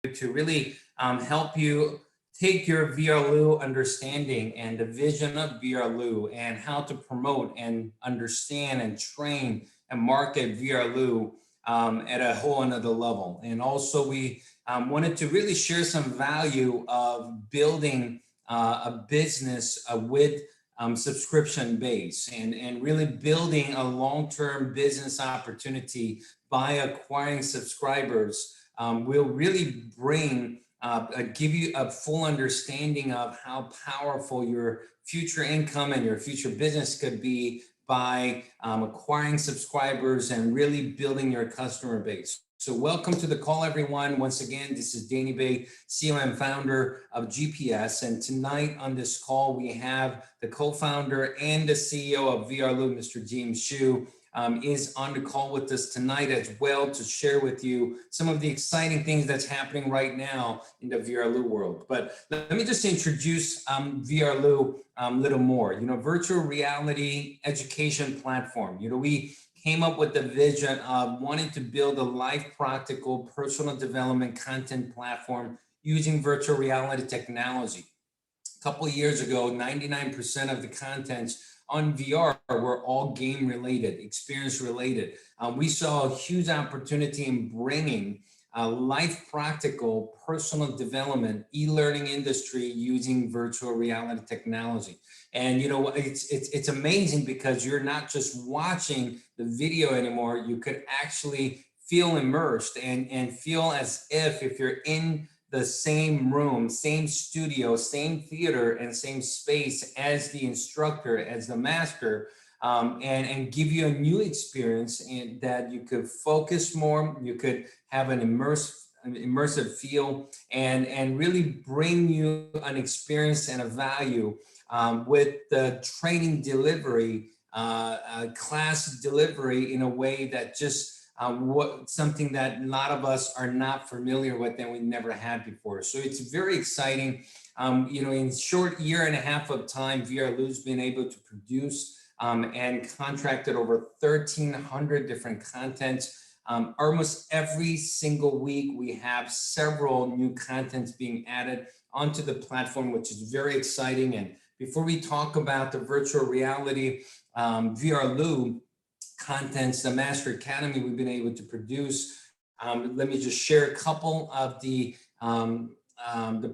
to really help you take your VRLU understanding and the vision of VRLU and how to promote and understand and train and market VRLU at a whole another level. And also we wanted to really share some value of building a business with subscription base and really building a long-term business opportunity by acquiring subscribers will really bring give you a full understanding of how powerful your future income and your future business could be by acquiring subscribers and really building your customer base. So welcome to the call, everyone. Once again, this is Danny Bay, CEO and founder of GPS. And tonight on this call, we have the co-founder and the CEO of VRLU, Mr. James Hsu, is on the call with us tonight as well to share with you some of the exciting things that's happening right now in the VRLU world. But let me just introduce VRLU a little more. Virtual reality education platform. We came up with the vision of wanting to build a life practical personal development content platform using virtual reality technology. A couple of years ago, 99% of the contents on VR were all game related, experience related. We saw a huge opportunity in bringing life practical personal development e-learning industry using virtual reality technology. And it's amazing because you're not just watching the video anymore. You could actually feel immersed and feel as if you're in the same room, same studio, same theater, and same space as the instructor, as the master, and give you a new experience in that you could focus more, you could have an immersive feel, and really bring you an experience and a value with the training delivery, class delivery in a way that just something that a lot of us are not familiar with and we never had before. So it's very exciting. In short year and a half of time, VRLU's been able to produce and contracted over 1,300 different contents. Almost every single week, we have several new contents being added onto the platform, which is very exciting. And before we talk about the virtual reality VRLU contents, the Master Academy we've been able to produce, let me just share a couple of the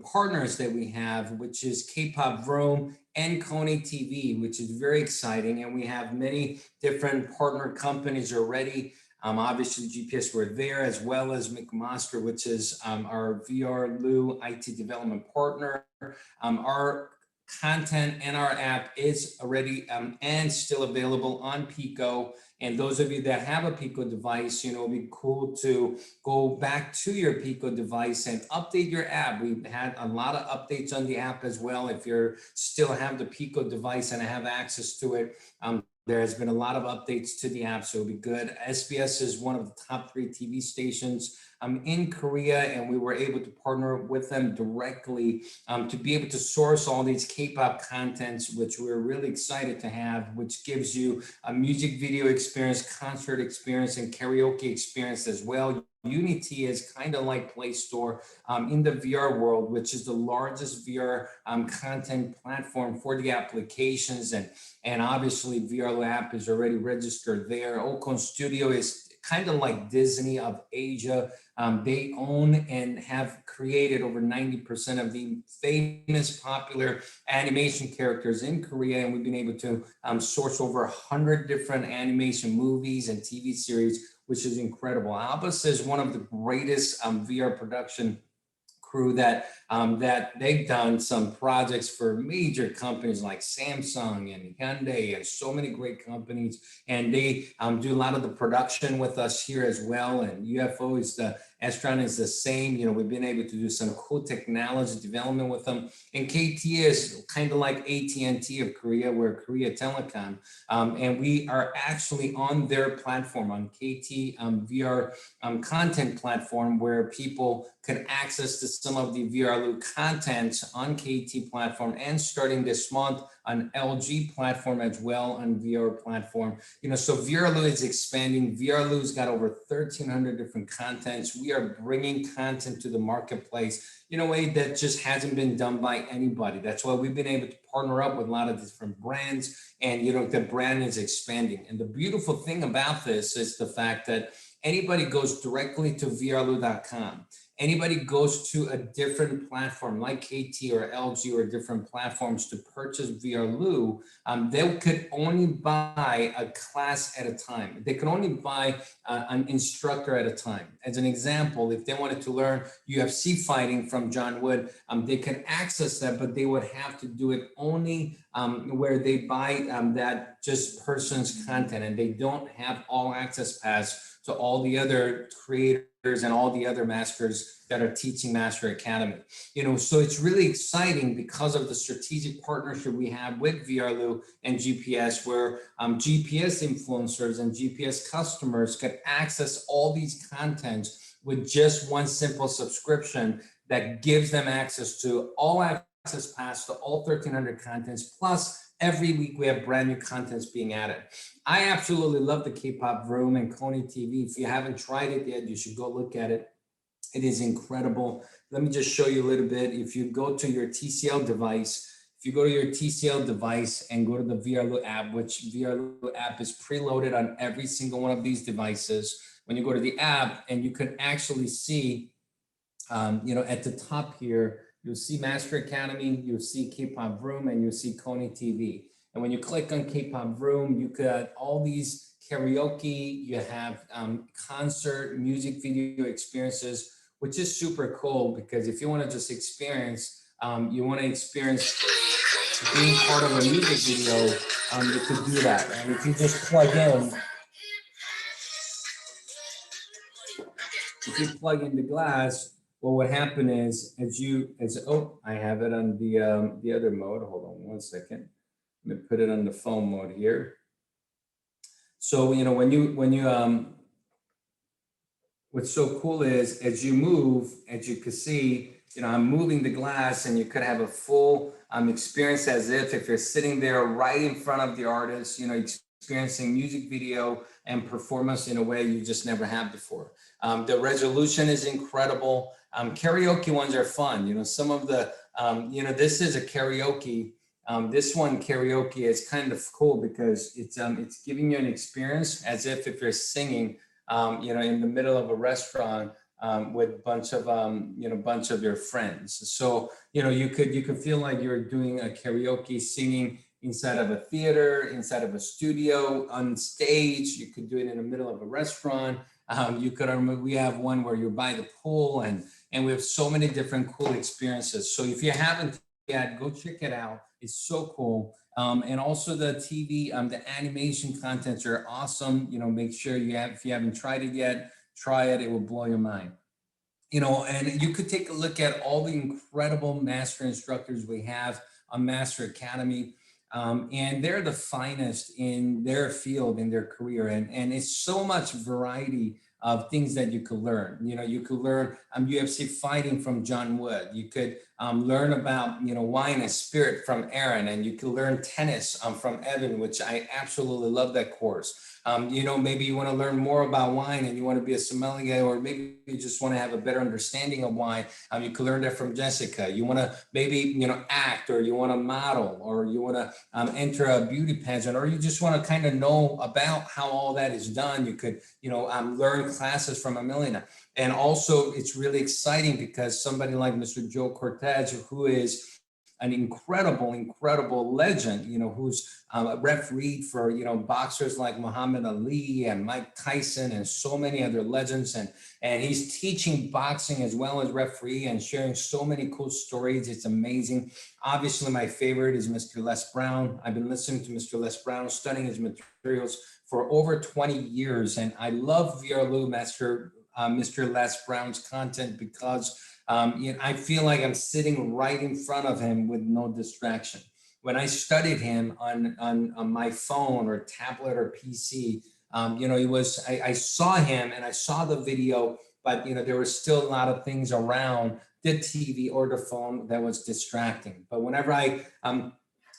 partners that we have, which is K-Pop Vroom and Kony TV, which is very exciting. And we have many different partner companies already. Obviously, GPS were there, as well as McMaster, which is our VRLU IT development partner. Our content and our app is already and still available on Pico. And those of you that have a Pico device, it'd be cool to go back to your Pico device and update your app. We've had a lot of updates on the app as well. If you still have the Pico device and have access to it, there has been a lot of updates to the app, so it'll be good. SBS is one of the top 3 TV stations in Korea, and we were able to partner with them directly to be able to source all these K-pop contents, which we're really excited to have, which gives you a music video experience, concert experience, and karaoke experience as well. Unity is kind of like Play Store in the VR world, which is the largest VR content platform for the applications. And obviously, VRLU app is already registered there. Ocon Studio is kind of like Disney of Asia. They own and have created over 90% of the famous popular animation characters in Korea. And we've been able to source over 100 different animation movies and TV series, which is incredible. Albus is one of the greatest VR production crew that they've done some projects for major companies like Samsung and Hyundai and so many great companies. And they do a lot of the production with us here as well. And UFO is Astron is the same. We've been able to do some cool technology development with them. And KT is kind of like AT&T of Korea, we're Korea Telecom. And we are actually on their platform, on KT VR content platform, where people could access to some of the VRLU content on KT platform. And starting this month, on LG platform as well on VR platform. So VRLU is expanding. VRLU's got over 1,300 different contents. We are bringing content to the marketplace in a way that just hasn't been done by anybody. That's why we've been able to partner up with a lot of different brands, and the brand is expanding. And the beautiful thing about this is the fact that anybody goes directly to VRLU.com. Anybody goes to a different platform like KT or LG or different platforms to purchase VRLU, they could only buy a class at a time. They can only buy an instructor at a time. As an example, if they wanted to learn UFC fighting from John Wood, they can access that, but they would have to do it only where they buy that just person's content, and they don't have all access pass to all the other creators and all the other masters that are teaching Master Academy. So it's really exciting because of the strategic partnership we have with VRLU and GPS, where GPS influencers and GPS customers can access all these contents with just one simple subscription that gives them access to all access pass to all 1,300 contents, plus every week we have brand new contents being added. I absolutely love the K-pop room and Kony TV. If you haven't tried it yet, you should go look at it. It is incredible. Let me just show you a little bit. If you go to your TCL device, and go to the VRLU app, which VRLU app is preloaded on every single one of these devices. When you go to the app, and you can actually see, at the top here, you'll see Master Academy, you'll see K-pop room, and you'll see Kony TV. And when you click on K-pop room, you got all these karaoke, you have concert, music video experiences, which is super cool, because if you want to just experience, being part of a music video, you could do that. And if you just plug in the glass, well, what happened is, I have it on the other mode. Hold on one second. Let me put it on the phone mode here. So, what's so cool is, as you move, as you can see, I'm moving the glass, and you could have a full experience as if you're sitting there right in front of the artist, experiencing music video and performance in a way you just never have before. The resolution is incredible. Karaoke ones are fun. Some of the, this is a karaoke. This one, karaoke, is kind of cool because it's giving you an experience as if you're singing, in the middle of a restaurant with a bunch of your friends. So, you could feel like you're doing a karaoke, singing inside of a theater, inside of a studio, on stage. You could do it in the middle of a restaurant. We have one where you're by the pool, and we have so many different cool experiences. So if you haven't yet, go check it out. It's so cool. And also the TV, the animation contents are awesome. Make sure if you haven't tried it yet, try it. It will blow your mind. And you could take a look at all the incredible master instructors we have on Master Academy. And they're the finest in their field, in their career. And it's so much variety of things that you could learn. You could learn UFC fighting from John Wood. You could learn about, wine and spirit from Aaron, and you could learn tennis from Evan, which I absolutely love that course. Maybe you want to learn more about wine and you want to be a sommelier, or maybe you just want to have a better understanding of wine. You could learn that from Jessica. You want to maybe, act, or you want to model, or you want to enter a beauty pageant, or you just want to kind of know about how all that is done. You could, learn classes from Amelia. And also it's really exciting because somebody like Mr. Joe Cortez, who is an incredible legend, who's refereed for, boxers like Muhammad Ali and Mike Tyson and so many other legends. And he's teaching boxing as well as referee and sharing so many cool stories. It's amazing. Obviously, my favorite is Mr. Les Brown. I've been listening to Mr. Les Brown, studying his materials for over 20 years. And I love VRLU Master Mr. Les Brown's content because I feel like I'm sitting right in front of him with no distraction. When I studied him on my phone or tablet or PC, I saw him and I saw the video, but there was still a lot of things around the TV or the phone that was distracting. But whenever I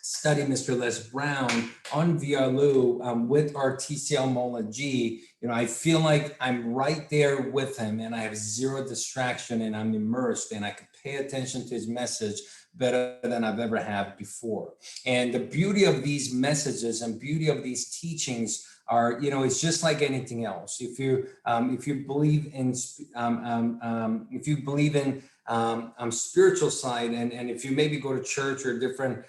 study Mr. Les Brown on VRLU with our TCL Mola G, I feel like I'm right there with him and I have zero distraction and I'm immersed and I can pay attention to his message better than I've ever had before. And the beauty of these messages and beauty of these teachings are, it's just like anything else. If you believe in spiritual side, and if you maybe go to church or different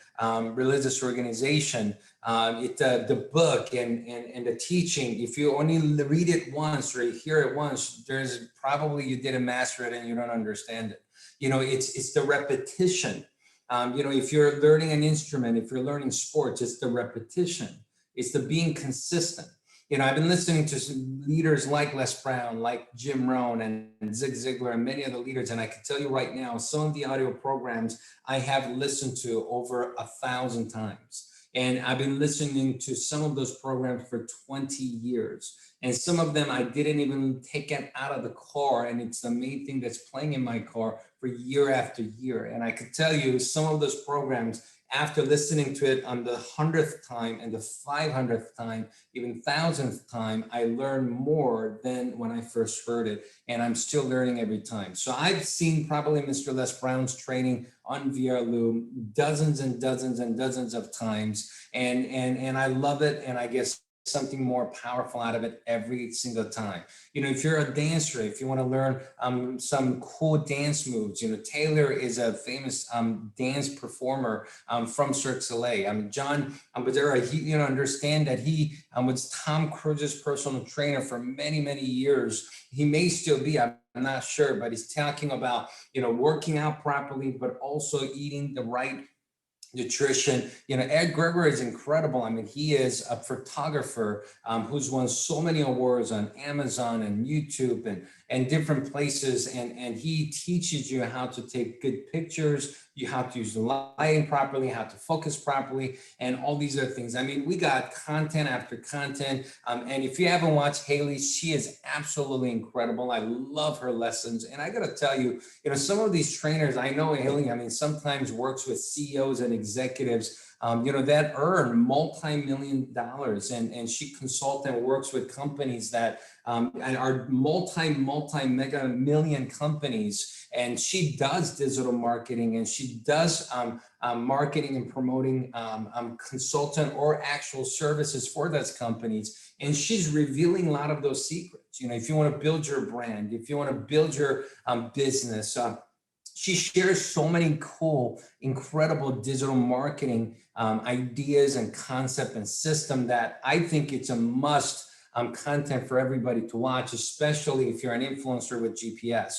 religious organization, the book and the teaching, if you only read it once or hear it once, there's probably you didn't master it and you don't understand it. It's the repetition. If you're learning an instrument, if you're learning sports, it's the repetition. It's the being consistent. I've been listening to some leaders like Les Brown, like Jim Rohn and Zig Ziglar and many other leaders. And I can tell you right now, some of the audio programs I have listened to over 1,000 times. And I've been listening to some of those programs for 20 years. And some of them I didn't even take it out of the car. And it's the main thing that's playing in my car for year after year. And I could tell you some of those programs, after listening to it on the 100th time and the 500th time, even 1,000th time, I learned more than when I first heard it. And I'm still learning every time. So I've seen probably Mr. Les Brown's training on VRLU dozens and dozens and dozens of times. And I love it. And I guess something more powerful out of it every single time. If you're a dancer, if you want to learn some cool dance moves, Taylor is a famous dance performer from Cirque du Soleil. John Badera, he, understand that he was Tom Cruise's personal trainer for many, many years. He may still be, I'm not sure, but he's talking about, working out properly, but also eating the right nutrition. Ed Gregory is incredible. He is a photographer who's won so many awards on Amazon and YouTube and different places. And he teaches you how to take good pictures. You have to use the lighting properly, how to focus properly, and all these other things. We got content after content. And if you haven't watched Haley, she is absolutely incredible. I love her lessons. And I got to tell you, some of these trainers, I know Haley, sometimes works with CEOs and executives, that earn multi-million dollars. And she consults and works with companies that are multi-mega million companies. And she does digital marketing and she does marketing and promoting consultant or actual services for those companies. And she's revealing a lot of those secrets. If you want to build your brand, if you want to build your business, she shares so many cool, incredible digital marketing ideas and concept and system that I think it's a must content for everybody to watch, especially if you're an influencer with GPS.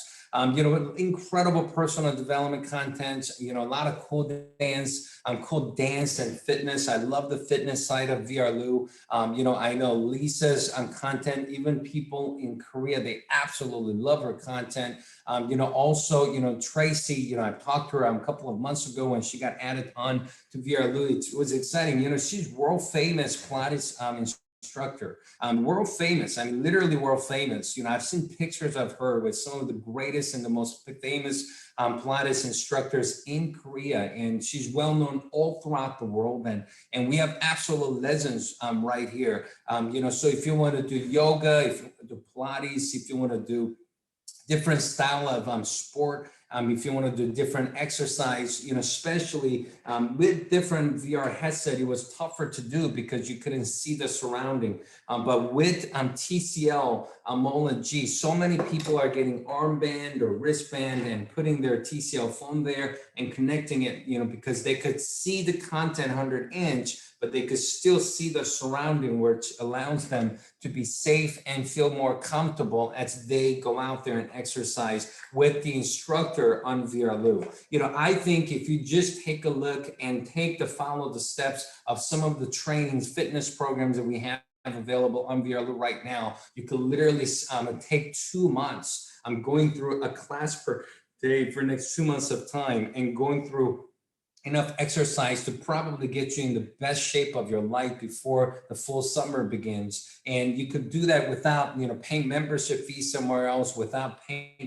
Incredible personal development content, a lot of cool dance and fitness. I love the fitness side of VRLU. I know Lisa's content, even people in Korea, they absolutely love her content. Also, Tracy, I've talked to her a couple of months ago when she got added on to VRLU. It was exciting. She's world famous Pilates instructor, world famous. Literally world famous. I've seen pictures of her with some of the greatest and the most famous Pilates instructors in Korea, and she's well known all throughout the world. And we have absolute legends right here. So if you want to do yoga, if you want to do Pilates, if you want to do different style of sport, if you want to do different exercise, especially with different VR headset, it was tougher to do because you couldn't see the surrounding. But with TCL Mola G, so many people are getting armband or wristband and putting their TCL phone there and connecting it, because they could see the content 100-inch, but they could still see the surrounding, which allows them to be safe and feel more comfortable as they go out there and exercise with the instructor on VRLU. I think if you just take a look and follow the steps of some of the trainings, fitness programs that we have available on VRLU right now, you could literally take 2 months. I'm going through a class per day for the next 2 months of time and going through enough exercise to probably get you in the best shape of your life before the full summer begins. And you could do that without, paying membership fees somewhere else, without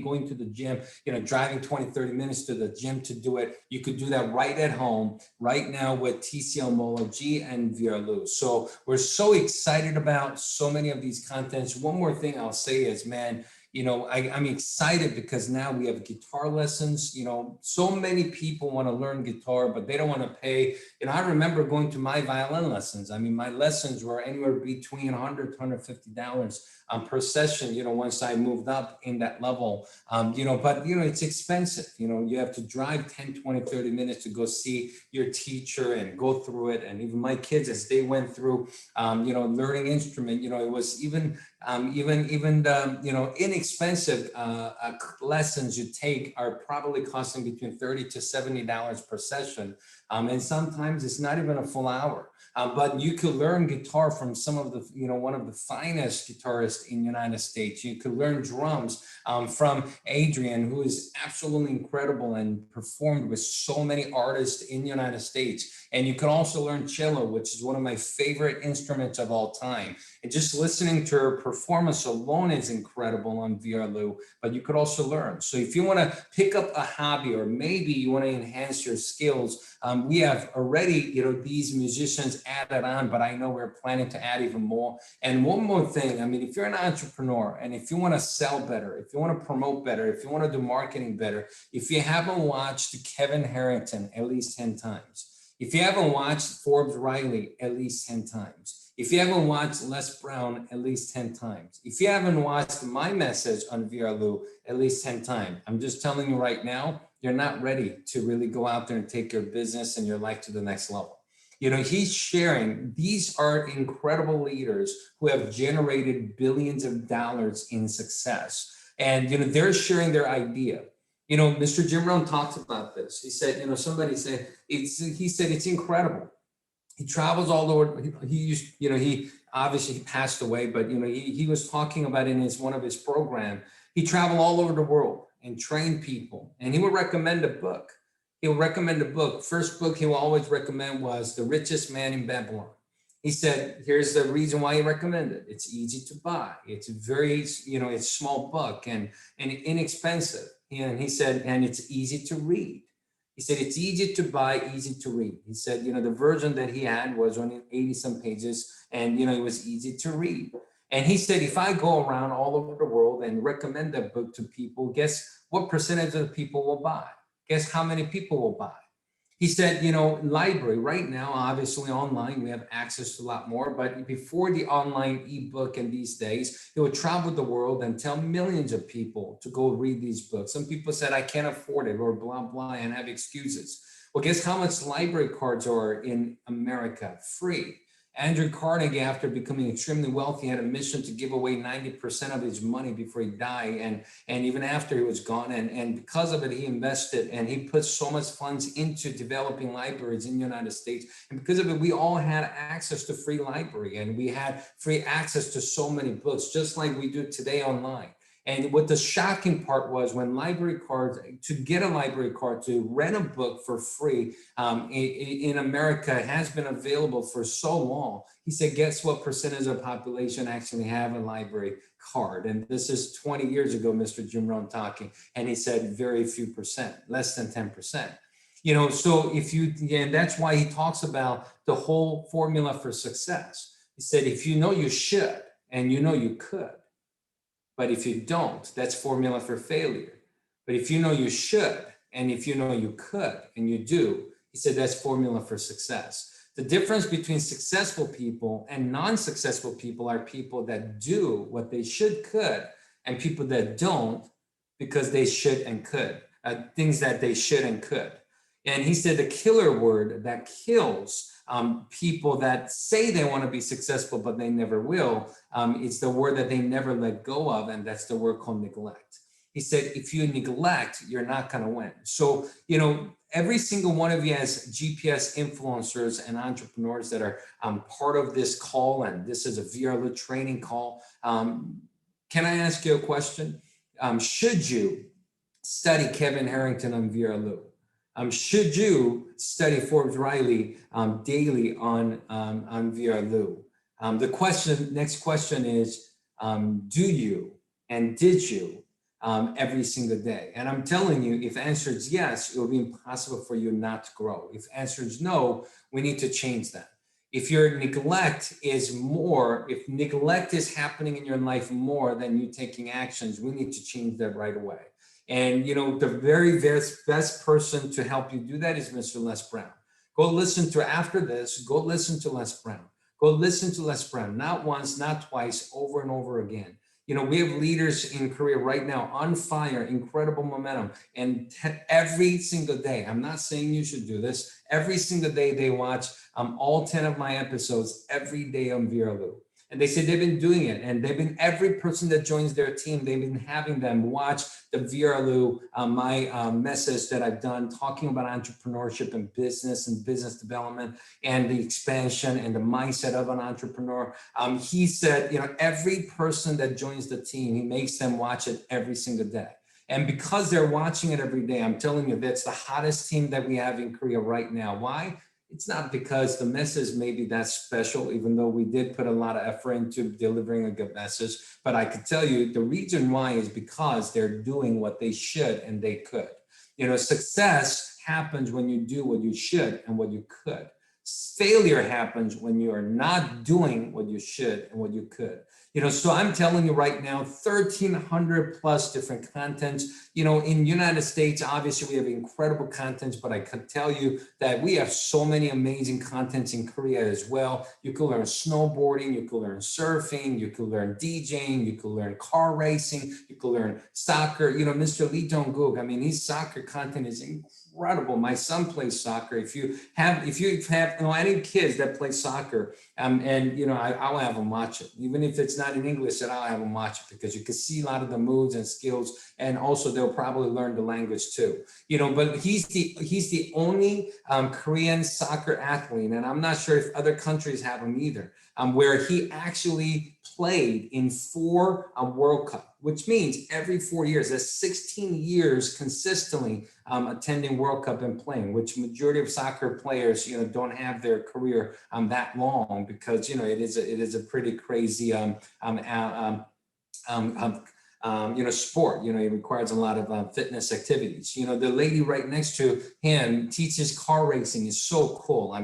going to the gym, driving 20, 30 minutes to the gym to do it. You could do that right at home, right now with TCL and VRLU. So we're so excited about so many of these contents. One more thing I'll say is, man, I'm excited because now we have guitar lessons. So many people want to learn guitar, but they don't want to pay. I remember going to my violin lessons. I mean, my lessons were anywhere between $100 to $150 per session, once I moved up in that level. But it's expensive. You have to drive 10, 20, 30 minutes to go see your teacher and go through it. And even my kids, as they went through, learning instrument, it was even the, inexpensive lessons you take are probably costing between $30 to $70 per session. And sometimes it's not even a full hour. But you could learn guitar from some of the, one of the finest guitarists in the United States. You could learn drums from Adrian, who is absolutely incredible and performed with so many artists in the United States. And you can also learn cello, which is one of my favorite instruments of all time. And just listening to her performance alone is incredible on VRLU, but you could also learn. So if you want to pick up a hobby, or maybe you want to enhance your skills, we have already, these musicians added on, but I know we're planning to add even more. And one more thing, I mean, if you're an entrepreneur and if you want to sell better, if you want to promote better, if you want to do marketing better, if you haven't watched Kevin Harrington at least 10 times, if you haven't watched Forbes Riley at least 10 times, if you haven't watched Les Brown at least 10 times, if you haven't watched my message on VRLU at least 10 times, I'm just telling you right now, you're not ready to really go out there and take your business and your life to the next level. He's sharing, these are incredible leaders who have generated billions of dollars in success. And, they're sharing their idea. Mr. Jim Rohn talked about this. He said, somebody said, it's incredible. He travels all over. He obviously passed away, but, he was talking about in one of his programs, he traveled all over the world and trained people. And he would recommend a book. He'll recommend a book. First book he will always recommend was The Richest Man in Babylon. He said, here's the reason why he recommended it. It's easy to buy. It's very, it's small book and inexpensive. And he said, and it's easy to read. He said, it's easy to buy, easy to read. He said, the version that he had was only 80 some pages and, it was easy to read. And he said, if I go around all over the world and recommend that book to people, guess what percentage of the people will buy? Guess how many people will buy? He said, library right now, obviously online, we have access to a lot more, but before the online ebook and these days, he would travel the world and tell millions of people to go read these books. Some people said, I can't afford it or blah, blah, and have excuses. Well, guess how much library cards are in America? Free. Andrew Carnegie, after becoming extremely wealthy, had a mission to give away 90% of his money before he died, and even after he was gone. And because of it, he invested and he put so much funds into developing libraries in the United States. And because of it, we all had access to free library, and we had free access to so many books, just like we do today online. And what the shocking part was, when library cards, to get a library card to rent a book for free in America has been available for so long. He said, guess what percentage of the population actually have a library card? And this is 20 years ago, Mr. Jim Rohn talking. And he said very few percent, less than 10%. So and that's why he talks about the whole formula for success. He said, if you know you should, and you could, but if you don't, that's formula for failure. But if you know you should, and if you know you could, and you do, he said that's formula for success. The difference between successful people and non-successful people are people that do what they could, and people that don't because they should and could, things that they should and could. And he said the killer word that kills people that say they want to be successful, but they never will, it's the word that they never let go of, and that's the word called neglect. He said, if you neglect, you're not going to win. So, every single one of you as GPS influencers and entrepreneurs that are part of this call, and this is a VRLU training call, can I ask you a question? Should you study Kevin Harrington on VRLU? Should you study Forbes Riley daily on VRLU? Next question is, do you and did you every single day? And I'm telling you, if answer is yes, it will be impossible for you not to grow. If answer is no, we need to change that. If your neglect is more, if neglect is happening in your life more than you taking actions, we need to change that right away. And the very best person to help you do that is Mr. Les Brown. Go listen to after this. Go listen to Les Brown. Go listen to Les Brown, not once, not twice, over and over again. We have leaders in Korea right now on fire, incredible momentum. And every single day, I'm not saying you should do this, every single day they watch all 10 of my episodes every day on VRLU. And they say they've been doing it. And every person that joins their team, they've been having them watch the VRLU, my message that I've done talking about entrepreneurship and business development and the expansion and the mindset of an entrepreneur. He said, every person that joins the team, he makes them watch it every single day. And because they're watching it every day, I'm telling you, that's the hottest team that we have in Korea right now. Why? It's not because the message may be that special, even though we did put a lot of effort into delivering a good message. But I could tell you the reason why is because they're doing what they should and they could. Success happens when you do what you should and what you could. Failure happens when you are not doing what you should and what you could. So I'm telling you right now, 1,300 plus different contents. In United States, obviously we have incredible contents, but I can tell you that we have so many amazing contents in Korea as well. You could learn snowboarding, you could learn surfing, you could learn DJing, you could learn car racing, you could learn soccer. Mr. Lee Dong-gook, his soccer content is incredible. My son plays soccer. If you have any kids that play soccer, I'll have them watch it, even if it's not in English. I'll have them watch it because you can see a lot of the moves and skills, and also they'll probably learn the language too. But he's the only Korean soccer athlete, and I'm not sure if other countries have him either, where he actually played in 4 World Cup, which means every 4 years. That's 16 years consistently attending World Cup and playing, which majority of soccer players, don't have their career that long because, it is a pretty crazy sport. It requires a lot of fitness activities. The lady right next to him teaches car racing. Is so cool.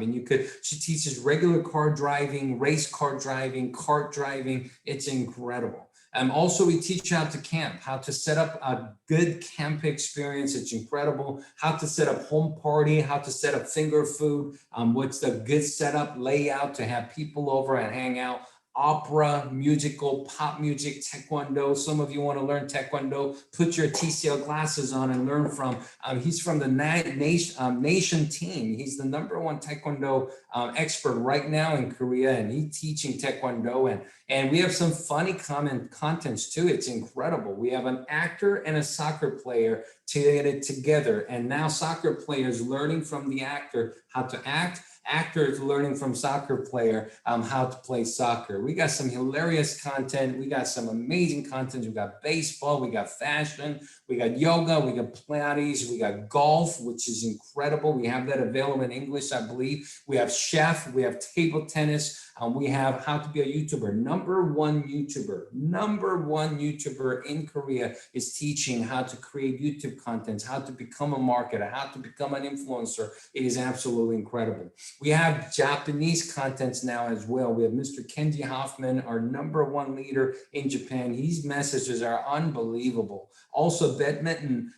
She teaches regular car driving, race car driving, kart driving. It's incredible. Also, we teach how to camp, how to set up a good camp experience. It's incredible. How to set up home party, how to set up finger food. What's the good setup layout to have people over and hang out. Opera, musical, pop music, taekwondo. Some of you want to learn taekwondo, put your TCL glasses on and learn from. He's from the nation team. He's the #1 taekwondo expert right now in Korea, and he's teaching taekwondo. And we have some funny contents too. It's incredible. We have an actor and a soccer player together, and now soccer players learning from the actor how to act. Actors learning from soccer player how to play soccer. We got some hilarious content. We got some amazing content. We got baseball, we got fashion, we got yoga, we got Pilates, we got golf, which is incredible. We have that available in English, I believe. We have chef, we have table tennis. We have how to be a YouTuber. #1 YouTuber in Korea is teaching how to create YouTube contents, how to become a marketer, how to become an influencer. It is absolutely incredible. We have Japanese contents now as well. We have Mr. Kenji Hoffman, our #1 leader in Japan. His messages are unbelievable. Also, badminton,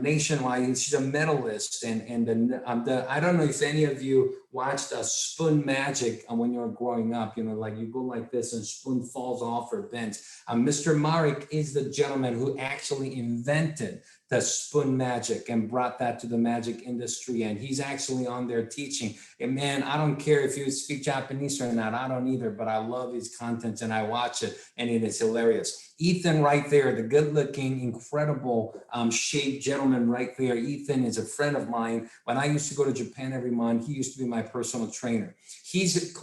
nationwide. She's a medalist, and I don't know if any of you watched Spoon Magic when you were growing up. Like you go like this and spoon falls off or bent. Mr. Marek is the gentleman who actually invented the spoon magic and brought that to the magic industry. And he's actually on there teaching. And man, I don't care if you speak Japanese or not. I don't either, but I love his content and I watch it and it is hilarious. Ethan right there, the good looking, incredible shaped gentleman right there. Ethan is a friend of mine. When I used to go to Japan every month, he used to be my personal trainer. His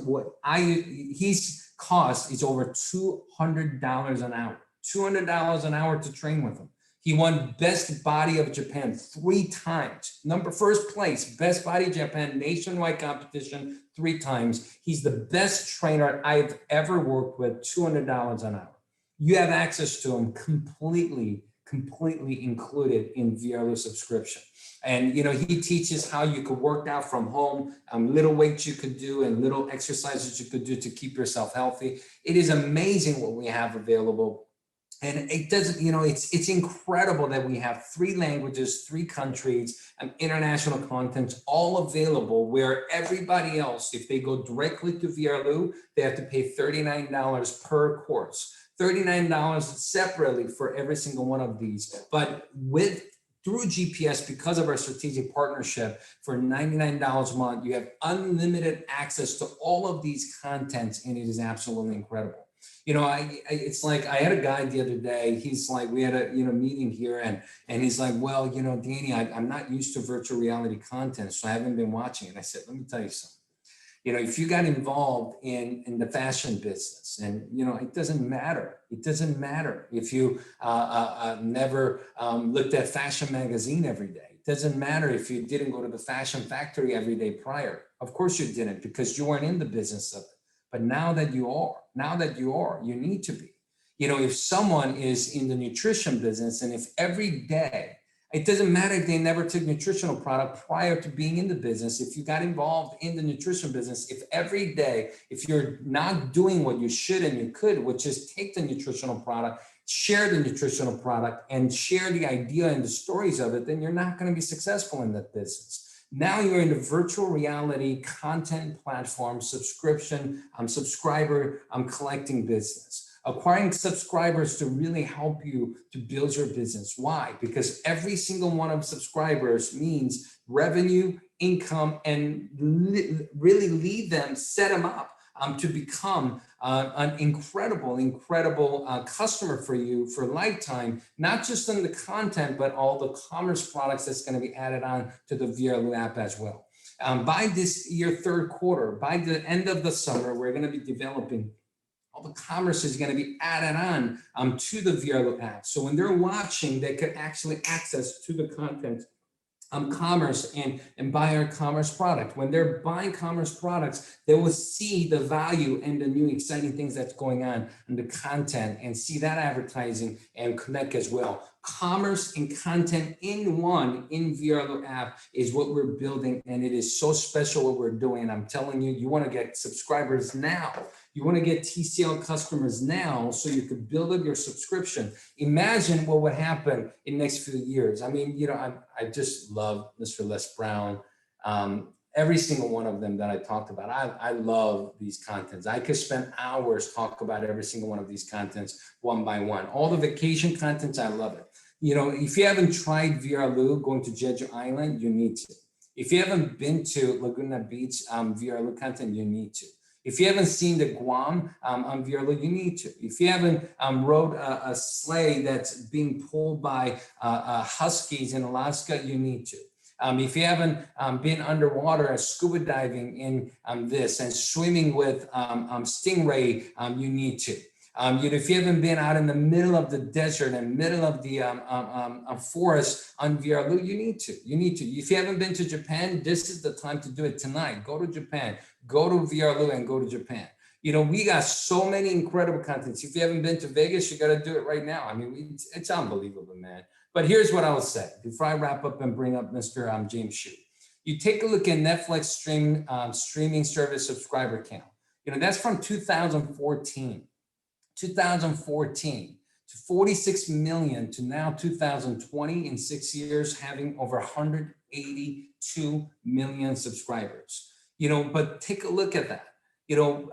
cost is over $200 an hour. $200 an hour to train with him. He won Best Body of Japan 3 times. First place, Best Body of Japan nationwide competition 3 times. He's the best trainer I've ever worked with, $200 an hour. You have access to him completely included in VRLU subscription. And he teaches how you could work out from home, little weights you could do and little exercises you could do to keep yourself healthy. It is amazing what we have available. And it doesn't, it's incredible that we have 3 languages, 3 countries, and international content all available, where everybody else, if they go directly to VRLU, they have to pay $39 per course, $39 separately for every single one of these. But through GPS, because of our strategic partnership, for $99 a month, you have unlimited access to all of these contents, and it is absolutely incredible. It's like I had a guy the other day. He's like, we had a meeting here, and he's like, well, Danny, I'm not used to virtual reality content, so I haven't been watching it. I said, let me tell you something. If you got involved in the fashion business, and it doesn't matter. It doesn't matter if you never looked at fashion magazine every day. It doesn't matter if you didn't go to the fashion factory every day prior. Of course you didn't, because you weren't in the business of it. But now that you are, you need to be. If someone is in the nutrition business, and if every day, it doesn't matter if they never took nutritional product prior to being in the business, if you got involved in the nutrition business, if every day, if you're not doing what you should and you could, which is take the nutritional product, share the nutritional product, and share the idea and the stories of it, then you're not going to be successful in that business. Now you're in the virtual reality content platform subscription, subscriber, collecting business. Acquiring subscribers to really help you to build your business. Why? Because every single one of subscribers means revenue, income, and really lead them, set them up to become an incredible customer for you for lifetime, not just on the content, but all the commerce products that's going to be added on to the VRLU app as well. By this year, 3rd quarter, by the end of the summer, we're going to be developing all the commerce is going to be added on to the VRLU app. So when they're watching, they could actually access to the content commerce and buy our commerce product. When they're buying commerce products, they will see the value and the new exciting things that's going on in the content and see that advertising and connect as well. Commerce and content in one in VRLU app is what we're building, and it is so special what we're doing. I'm telling you, you want to get subscribers now. You want to get TCL customers now so you could build up your subscription. Imagine what would happen in the next few years. I mean, I just love Mr. Les Brown. Every single one of them that I talked about, I love these contents. I could spend hours talking about every single one of these contents one by one. All the vacation contents, I love it. If you haven't tried VRLU, going to Jeju Island, you need to. If you haven't been to Laguna Beach VRLU content, you need to. If you haven't seen the Guam on VRLU, you need to. If you haven't rode a sleigh that's being pulled by huskies in Alaska, you need to. If you haven't been underwater and scuba diving in this and swimming with stingray, you need to. If you haven't been out in the middle of the desert and middle of the forest on VRLU, you need to. You need to. If you haven't been to Japan, this is the time to do it tonight. Go to Japan. Go to VRLU and go to Japan. We got so many incredible contents. If you haven't been to Vegas, you got to do it right now. I mean, it's unbelievable, man. But here's what I will say before I wrap up and bring up Mr. James Hsu. You take a look at Netflix streaming service subscriber count. That's from 2014 to 46 million to now 2020, in 6 years, having over 182 million subscribers. But take a look at that.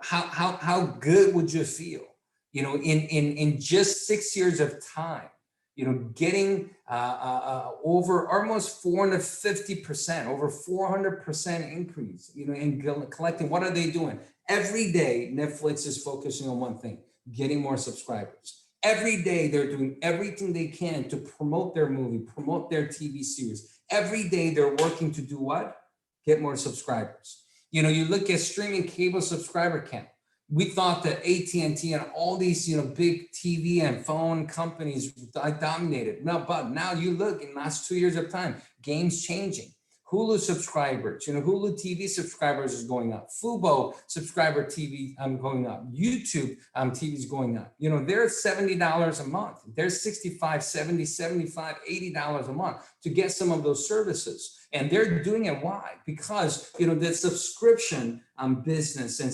How good would you feel? In just 6 years of time, getting over almost 450%, over 400% increase, in collecting. What are they doing? Every day, Netflix is focusing on one thing: getting more subscribers. Every day, they're doing everything they can to promote their movie, promote their TV series. Every day, they're working to do what? Get more subscribers. You look at streaming cable subscriber count. We thought that AT&T and all these, big TV and phone companies dominated. No, but now you look in the last 2 years of time, game's changing. Hulu subscribers, Hulu TV subscribers is going up. Fubo subscriber TV going up. YouTube TV is going up. They're $70 a month. They're $65, $70, $75, $80 a month to get some of those services. And they're doing it. Why? Because, the subscription business and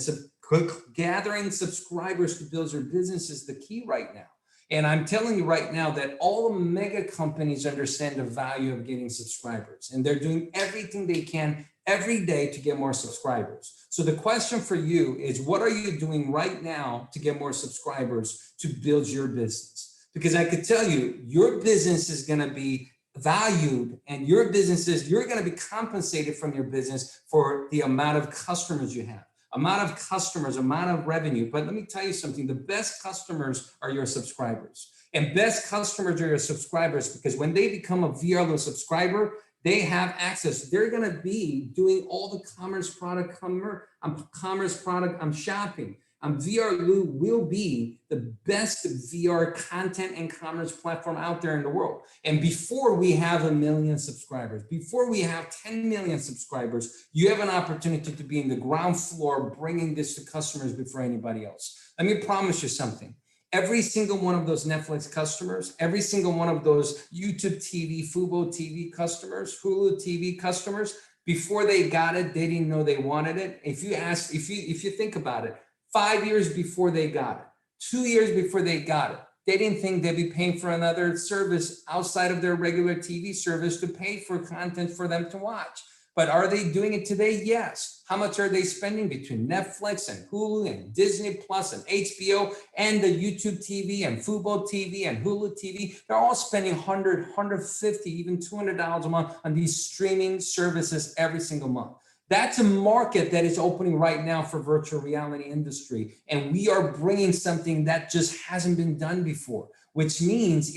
gathering subscribers to build your business is the key right now. And I'm telling you right now that all the mega companies understand the value of getting subscribers, and they're doing everything they can every day to get more subscribers. So the question for you is, what are you doing right now to get more subscribers to build your business? Because I could tell you, your business is going to be valued, and you're going to be compensated from your business for the amount of customers you have. Amount of revenue. But let me tell you something, the best customers are your subscribers. And best customers are your subscribers because when they become a VRLU subscriber, they have access. They're going to be doing all the commerce product shopping. VRLU will be the best VR content and commerce platform out there in the world. And before we have 1 million subscribers, before we have 10 million subscribers, you have an opportunity to be in the ground floor, bringing this to customers before anybody else. Let me promise you something. Every single one of those Netflix customers, every single one of those YouTube TV, Fubo TV customers, Hulu TV customers, before they got it, they didn't know they wanted it. If you think about it, 5 years before they got it, 2 years before they got it, they didn't think they'd be paying for another service outside of their regular TV service to pay for content for them to watch. But are they doing it today? Yes. How much are they spending between Netflix and Hulu and Disney Plus and HBO and the YouTube TV and Fubo TV and Hulu TV? They're all spending $100, $150, even $200 a month on these streaming services every single month. That's a market that is opening right now for virtual reality industry. And we are bringing something that just hasn't been done before, which means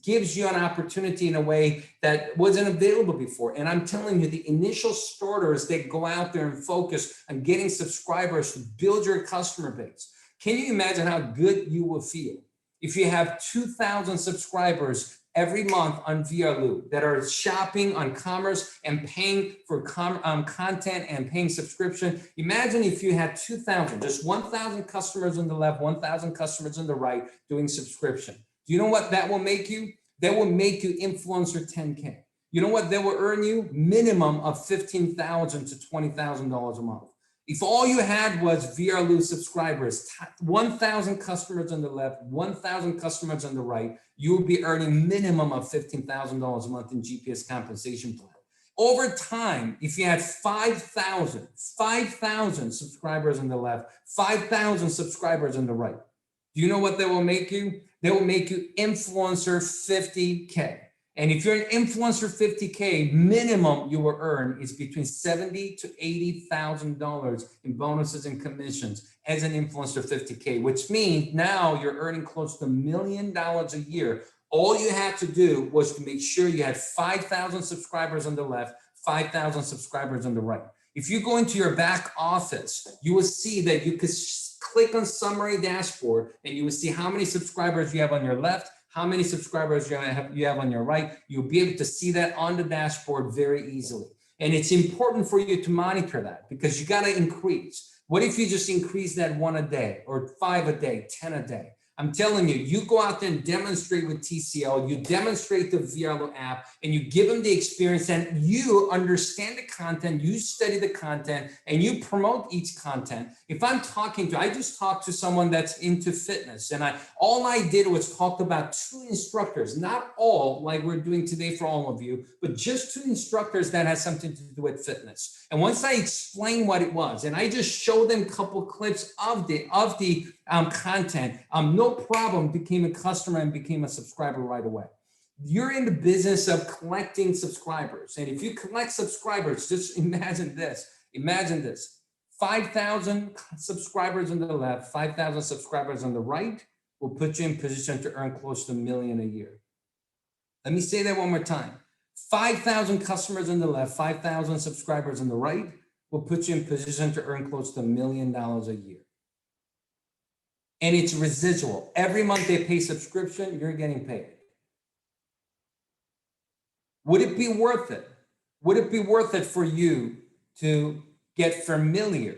gives you an opportunity in a way that wasn't available before. And I'm telling you, the initial starters that go out there and focus on getting subscribers to build your customer base. Can you imagine how good you will feel if you have 2,000 subscribers every month on VRLU that are shopping on commerce and paying for content and paying subscription? Imagine if you had 2,000, just 1,000 customers on the left, 1,000 customers on the right doing subscription. Do you know what that will make you? That will make you influencer 10K. You know what that will earn you? Minimum of $15,000 to $20,000 a month. If all you had was VRLU subscribers, 1,000 customers on the left, 1,000 customers on the right, you will be earning minimum of $15,000 a month in GPS compensation plan. Over time, if you had 5,000 subscribers on the left, 5,000 subscribers on the right, do you know what that will make you? That will make you influencer 50K. And if you're an influencer 50K, minimum you will earn is between $70,000 to $80,000 in bonuses and commissions as an influencer 50K, which means now you're earning close to $1 million a year. All you had to do was to make sure you had 5,000 subscribers on the left, 5,000 subscribers on the right. If you go into your back office, you will see that you could click on summary dashboard and you will see how many subscribers you have on your left, how many subscribers you have on your right. You'll be able to see that on the dashboard very easily. And it's important for you to monitor that because you got to increase. What if you just increase that 1 a day or 5 a day, 10 a day? I'm telling you, you go out there and demonstrate with TCL, you demonstrate the VRLU app, and you give them the experience, and you understand the content, you study the content, and you promote each content. If I'm I just talked to someone that's into fitness, and all I did was talk about 2 instructors, not all like we're doing today for all of you, but just 2 instructors that has something to do with fitness. And once I explained what it was, and I just showed them a couple clips of the content, no problem, became a customer and became a subscriber right away. You're in the business of collecting subscribers. And if you collect subscribers, just imagine this. 5,000 subscribers on the left, 5,000 subscribers on the right will put you in position to earn close to $1 million a year. Let me say that one more time. 5,000 customers on the left, 5,000 subscribers on the right will put you in position to earn close to $1 million a year. and it's residual. Every month they pay subscription, you're getting paid. Would it be worth it? Would it be worth it for you to get familiar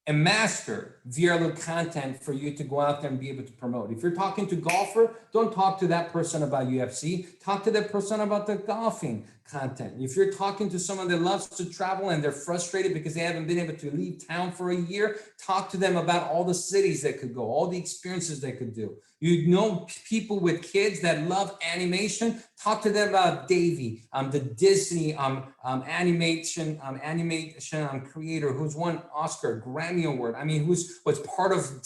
and master VRLU content for you to go out there and be able to promote? If you're talking to golfer, don't talk to that person about UFC. Talk to that person about the golfing content. If you're talking to someone that loves to travel and they're frustrated because they haven't been able to leave town for a year, talk to them about all the cities they could go, all the experiences they could do. You know, people with kids that love animation, talk to them about Davey, the Disney animation creator who's won Oscar, Grammy Award. I mean, was part of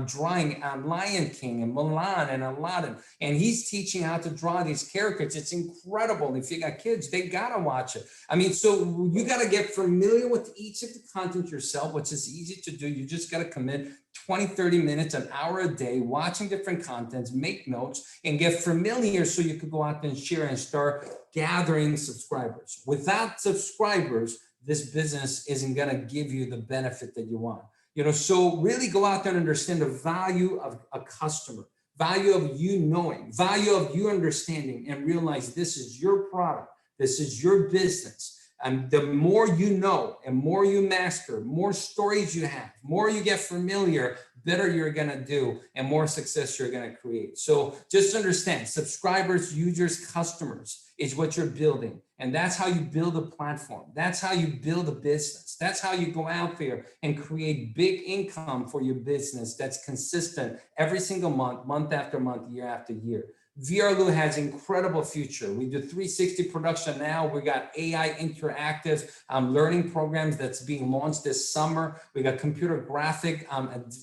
drawing Lion King and Mulan and Aladdin. And he's teaching how to draw these characters. It's incredible. If you got kids, they gotta watch it. I mean, so you gotta get familiar with each of the content yourself, which is easy to do. You just gotta commit 20, 30 minutes, an hour a day, watching different contents, make notes, and get familiar so you could go out there and share and start gathering subscribers. Without subscribers, this business isn't gonna give you the benefit that you want. You know, so really go out there and understand the value of a customer, value of you knowing, value of you understanding, and realize this is your product, this is your business. And the more you know and more you master, more stories you have, more you get familiar, better you're gonna do and more success you're gonna create. So just understand, subscribers, users, customers is what you're building. And that's how you build a platform. That's how you build a business. That's how you go out there and create big income for your business that's consistent every single month, month after month, year after year. VRLU has incredible future. We do 360 production now. We got AI interactive learning programs that's being launched this summer. We got computer graphic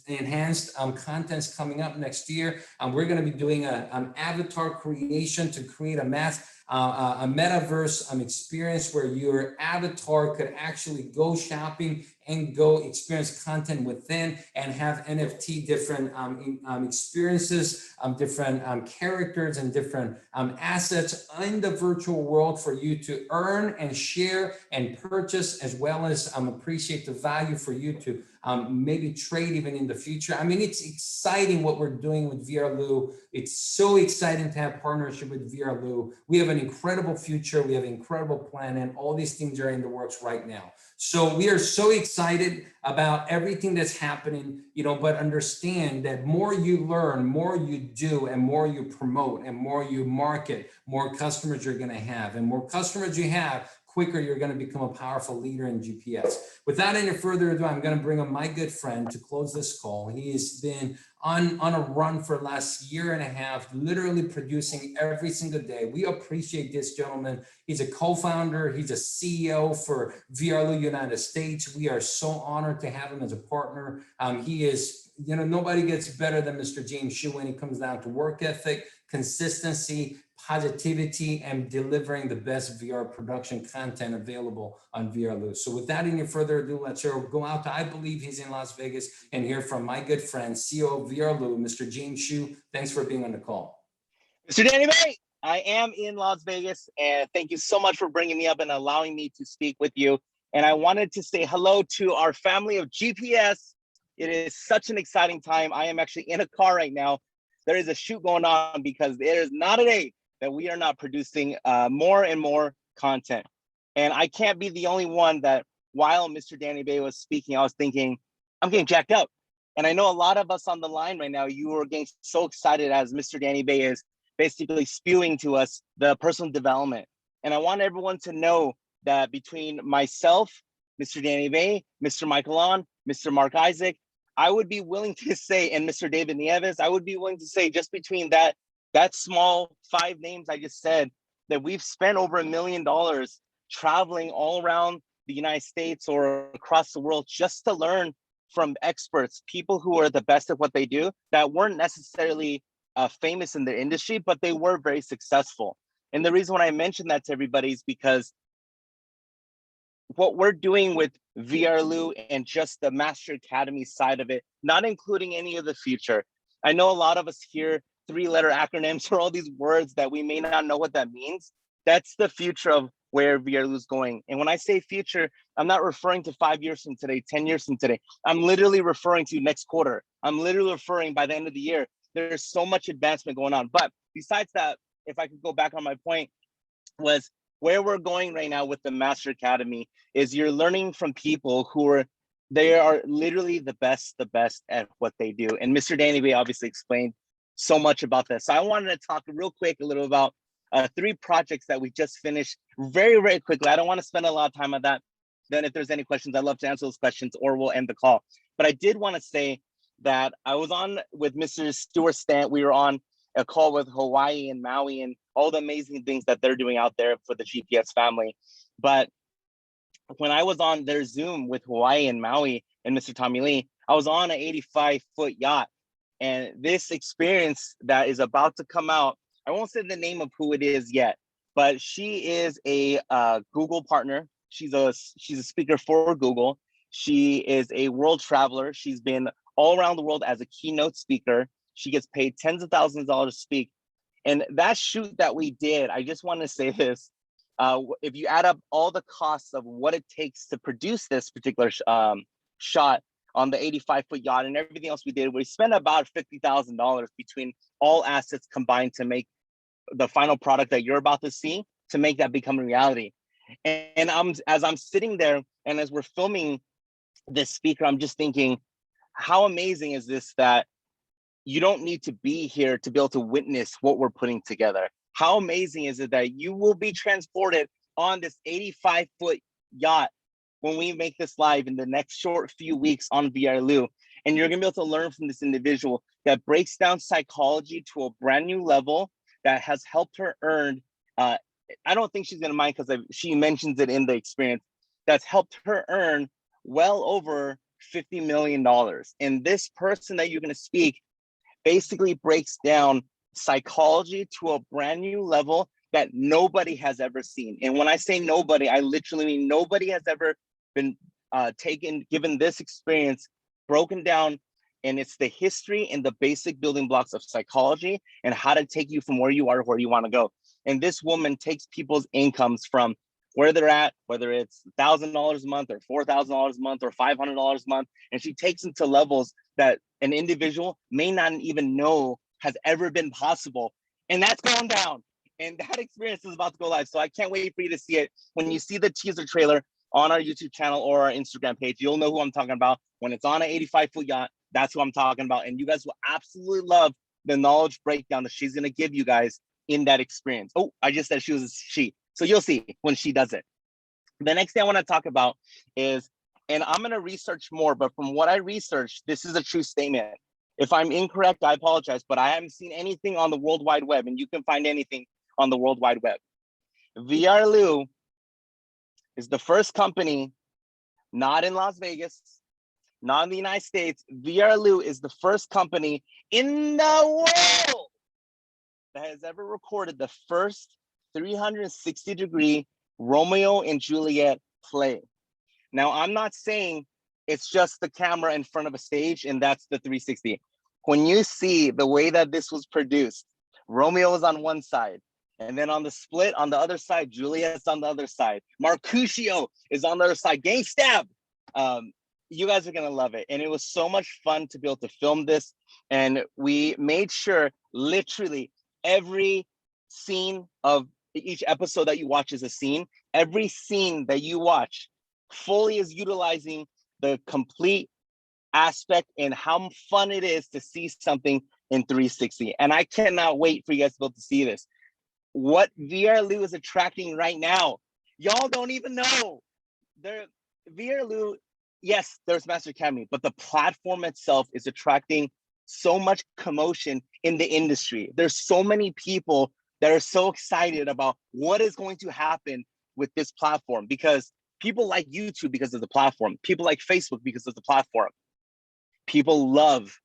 enhanced contents coming up next year. We're going to be doing an avatar creation to create a metaverse experience where your avatar could actually go shopping and go experience content within and have NFT different experiences, different characters and different assets in the virtual world for you to earn and share and purchase, as well as appreciate the value for you to maybe trade even in the future. I mean, it's exciting what we're doing with VRLU. It's so exciting to have partnership with VRLU. We have an incredible future. We have an incredible plan, and all these things are in the works right now. So we are so excited about everything that's happening, you know, but understand that more you learn, more you do, and more you promote, and more you market, more customers you're going to have. And more customers you have, quicker you're going to become a powerful leader in GPS. Without any further ado, I'm going to bring on my good friend to close this call. He has been on a run for the last year and a half, literally producing every single day. We appreciate this gentleman. He's a co-founder. He's a CEO for VRLU United States. We are so honored to have him as a partner. He is, you know, nobody gets better than Mr. James Hsu when it comes down to work ethic, consistency, positivity, and delivering the best VR production content available on VRLU. So without any further ado, let's go out to, I believe he's in Las Vegas, and hear from my good friend, CEO of VRLU, Mr. James Hsu. Thanks for being on the call. Mr. Danny Bay, I am in Las Vegas, and thank you so much for bringing me up and allowing me to speak with you. And I wanted to say hello to our family of GPS. It is such an exciting time. I am actually in a car right now. There is a shoot going on because there is not a day that we are not producing more and more content. And I can't be the only one that, while Mr. Danny Bay was speaking, I was thinking, I'm getting jacked up. And I know a lot of us on the line right now, you are getting so excited as Mr. Danny Bay is basically spewing to us the personal development. And I want everyone to know that between myself, Mr. Danny Bay, Mr. Michael On, Mr. Mark Isaac, I would be willing to say, and Mr. David Nieves, I would be willing to say, just between that small 5 names I just said, that we've spent over $1 million traveling all around the United States or across the world just to learn from experts, people who are the best at what they do, that weren't necessarily famous in their industry, but they were very successful. And the reason why I mention that to everybody is because what we're doing with VRLU and just the Master Academy side of it, not including any of the future. I know a lot of us hear 3-letter acronyms or all these words that we may not know what that means. That's the future of where VRLU is going. And when I say future, I'm not referring to 5 years from today, 10 years from today. I'm literally referring to next quarter, I'm literally referring by the end of the year, there's so much advancement going on. But besides that, if I could go back on my point, was where we're going right now with the Master Academy is you're learning from people who are, they are literally the best at what they do. And Mr. Danny Bay obviously explained so much about this. So I wanted to talk real quick a little about 3 projects that we just finished very quickly. I don't want to spend a lot of time on that. Then if there's any questions, I'd love to answer those questions or we'll end the call. But I did want to say that I was on with Mr. Stuart Stant. We were on a call with Hawaii and Maui and all the amazing things that they're doing out there for the GPS family. But when I was on their Zoom with Hawaii and Maui and Mr. Tommy Lee, I was on an 85-foot yacht. And this experience that is about to come out, I won't say the name of who it is yet, but she is a Google partner. She's a speaker for Google. She is a world traveler. She's been all around the world as a keynote speaker. She gets paid tens of thousands of dollars to speak. And that shoot that we did, I just want to say this. If you add up all the costs of what it takes to produce this particular shot on the 85-foot yacht and everything else we did, we spent about $50,000 between all assets combined to make the final product that you're about to see, to make that become a reality. And as I'm sitting there and as we're filming this speaker, I'm just thinking, how amazing is this that you don't need to be here to be able to witness what we're putting together. How amazing is it that you will be transported on this 85-foot yacht when we make this live in the next short few weeks on VRLU, and you're gonna be able to learn from this individual that breaks down psychology to a brand new level that has helped her earn, I don't think she's gonna mind because she mentions it in the experience, that's helped her earn well over $50 million. And this person that you're gonna speak basically breaks down psychology to a brand new level that nobody has ever seen. And when I say nobody, I literally mean nobody has ever been given this experience, broken down, and it's the history and the basic building blocks of psychology and how to take you from where you are to where you want to go. And this woman takes people's incomes from where they're at, whether it's $1,000 a month or $4,000 a month or $500 a month, and she takes them to levels that an individual may not even know has ever been possible. And that's going down. And that experience is about to go live. So I can't wait for you to see it. When you see the teaser trailer on our YouTube channel or our Instagram page, you'll know who I'm talking about. When it's on an 85-foot yacht, that's who I'm talking about. And you guys will absolutely love the knowledge breakdown that she's going to give you guys in that experience. Oh, I just said she was a she. So you'll see when she does it. The next thing I want to talk about is, and I'm going to research more, but from what I researched, this is a true statement. If I'm incorrect, I apologize, but I haven't seen anything on the World Wide Web, and you can find anything on the World Wide Web. VRLU is the first company, not in Las Vegas, not in the United States. VRLU is the first company in the world that has ever recorded the first 360-degree Romeo and Juliet play. Now, I'm not saying it's just the camera in front of a stage and that's the 360. When you see the way that this was produced, Romeo is on one side, and then on the split on the other side, Juliet's on the other side. Mercutio is on the other side. Gang stab. You guys are gonna love it. And it was so much fun to be able to film this. And we made sure literally every scene of each episode that you watch is a scene. Every scene that you watch fully is utilizing the complete aspect and how fun it is to see something in 360. And I cannot wait for you guys to be able to see this. What VRLU is attracting right now, y'all don't even know. VRLU, yes, there's Master Academy, but the platform itself is attracting so much commotion in the industry. There's so many people that are so excited about what is going to happen with this platform, because people like YouTube because of the platform. People like Facebook because of the platform. People love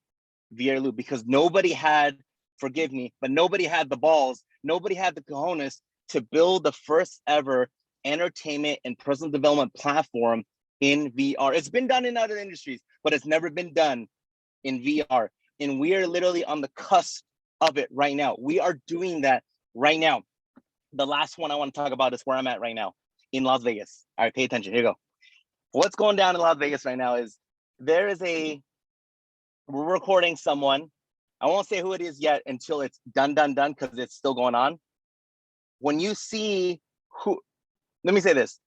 VRLU because nobody had, forgive me, but nobody had the balls, nobody had the cojones to build the first ever entertainment and personal development platform in VR. It's been done in other industries, but it's never been done in VR. And we are literally on the cusp of it right now. We are doing that right now. The last one I want to talk about is where I'm at right now in Las Vegas. All right, pay attention. Here you go. What's going down in Las Vegas right now is there is a we're recording someone. I won't say who it is yet until it's done, because it's still going on. When you see who, let me say this.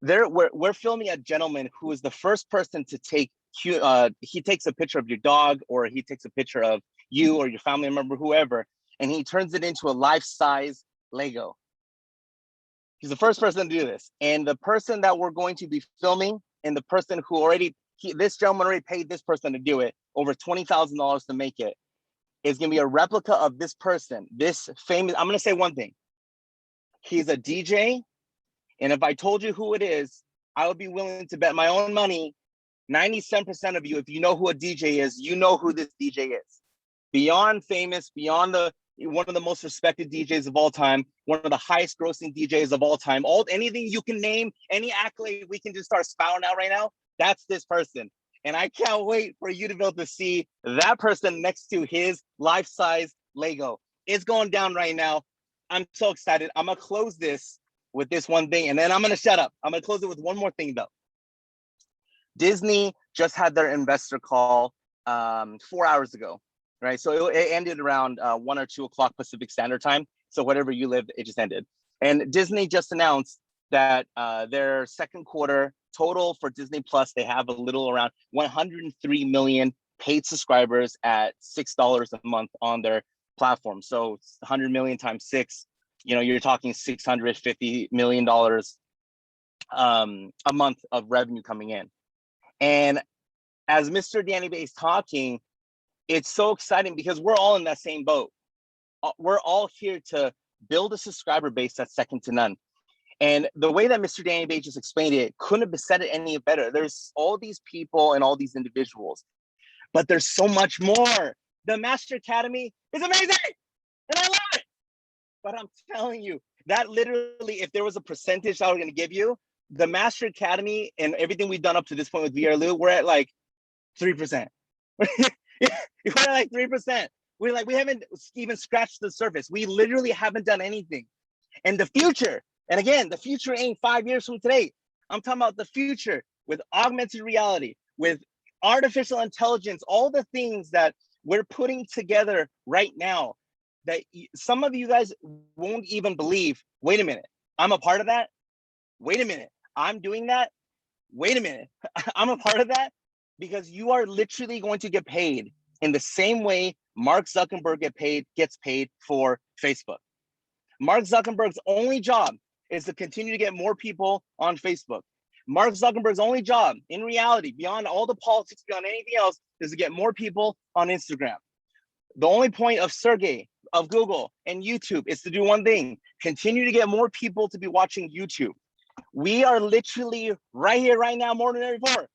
We're filming a gentleman who is the first person to take, he takes a picture of your dog, or he takes a picture of you or your family member, whoever, and he turns it into a life-size Lego. He's the first person to do this. And the person that we're going to be filming, and the person who already, this gentleman already paid this person to do it, over $20,000 to make it, is gonna be a replica of this person, this famous, I'm gonna say one thing. He's a DJ, and if I told you who it is, I would be willing to bet my own money, 97% of you, if you know who a DJ is, you know who this DJ is. Beyond famous, beyond one of the most respected DJs of all time, one of the highest grossing DJs of all time, anything you can name, any accolade we can just start spouting out right now, that's this person. And I can't wait for you to be able to see that person next to his life-size Lego. It's going down right now. I'm so excited. I'm gonna close this with this one thing, and then I'm gonna shut up. I'm gonna close it with one more thing though. Disney just had their investor call 4 hours ago, right? So it ended around 1 or 2 o'clock Pacific Standard Time. So whatever you live, it just ended. And Disney just announced that their second quarter total for Disney Plus, they have a little around 103 million paid subscribers at $6 a month on their platform. So 100 million times 6, you're talking $650 million a month of revenue coming in. And as Mr. Danny Bay is talking, it's so exciting because we're all in that same boat. We're all here to build a subscriber base that's second to none. And the way that Mr. Danny Bay just explained it, couldn't have said it any better. There's all these people and all these individuals, but there's so much more. The Master Academy is amazing, and I love it. But I'm telling you, that literally, if there was a percentage I was going to give you, the Master Academy and everything we've done up to this point with VRLU, we're at like 3%. We're at like 3%. We haven't even scratched the surface. We literally haven't done anything. And the future, and again, the future ain't 5 years from today. I'm talking about the future with augmented reality, with artificial intelligence, all the things that we're putting together right now that some of you guys won't even believe. Wait a minute, I'm a part of that. Wait a minute, I'm doing that. Wait a minute, I'm a part of that. Because you are literally going to get paid in the same way Mark Zuckerberg gets paid for Facebook. Mark Zuckerberg's only job is to continue to get more people on Facebook. Mark Zuckerberg's only job in reality, beyond all the politics, beyond anything else, is to get more people on Instagram. The only point of Sergey, of Google and YouTube is to do one thing: continue to get more people to be watching YouTube. We are literally right here, right now, more than ever before,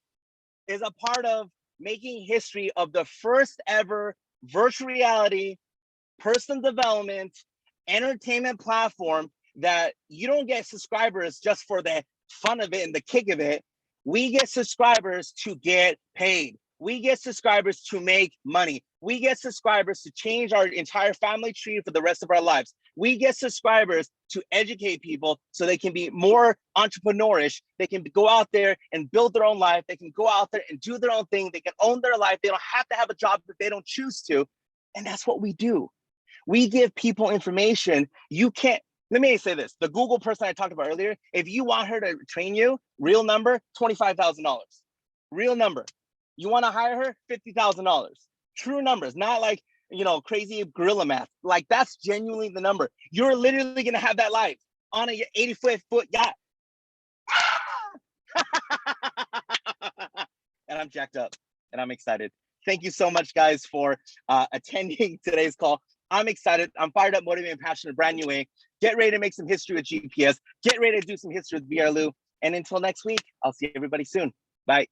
is a part of making history of the first ever virtual reality, personal development, entertainment platform that you don't get subscribers just for the fun of it and the kick of it. We get subscribers to get paid. We get subscribers to make money. We get subscribers to change our entire family tree for the rest of our lives. We get subscribers to educate people so they can be more entrepreneurish. They can go out there and build their own life. They can go out there and do their own thing. They can own their life. They don't have to have a job if they don't choose to. And that's what we do. We give people information. You can't, let me say this. The Google person I talked about earlier, if you want her to train you, real number, $25,000. Real number. You want to hire her, $50,000. True numbers, not like, crazy gorilla math. Like, that's genuinely the number. You're literally going to have that life on a 80-foot yacht. And I'm jacked up and I'm excited. Thank you so much, guys, for attending today's call. I'm excited. I'm fired up, motivated, and passionate, brand new way. Get ready to make some history with GPS. Get ready to do some history with VRLU. And until next week, I'll see everybody soon. Bye.